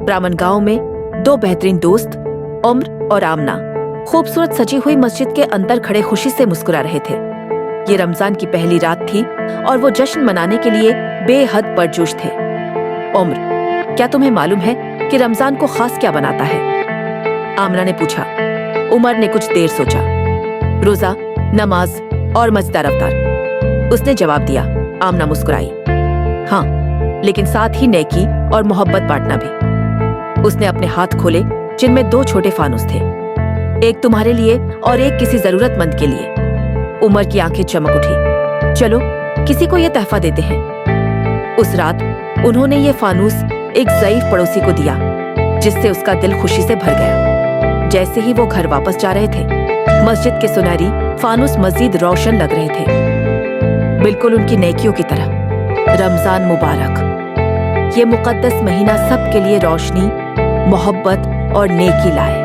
ब्राह्मण गांव में दो बेहतरीन दोस्त उम्र और आमना खूबसूरत सजी हुई मस्जिद के अंदर खड़े खुशी से मुस्कुरा रहे थे। ये रमजान की पहली रात थी और वो जश्न मनाने के लिए बेहद पुरजोश थे। उम्र, क्या तुम्हें मालूम है कि रमजान को खास क्या बनाता है? आमना ने पूछा। उमर ने कुछ देर सोचा। रोजा, नमाज और मजेदार अफ्तार, उसने जवाब दिया। आमना मुस्कुराई। हाँ, लेकिन साथ ही नेकी और मोहब्बत बांटना भी। उसने अपने हाथ खोले जिनमें दो छोटे फानुस थे, एक तुम्हारे लिए और एक किसी जरूरतमंद के लिए। उमर की आंखें चमक उठी। चलो किसी को ये तोहफा देते हैं। उस रात उन्होंने ये फानूस एक ज़ईफ पड़ोसी को दिया, जिससे उसका दिल खुशी से भर गया। जैसे ही वो घर वापस जा रहे थे, मस्जिद के सुनहरी फानूस मजीद रोशन लग रहे थे, बिल्कुल उनकी नेकियों की तरह। रमजान मुबारक। ये मुकद्दस महीना सबके लिए रोशनी, मोहब्बत और नेकी लाए।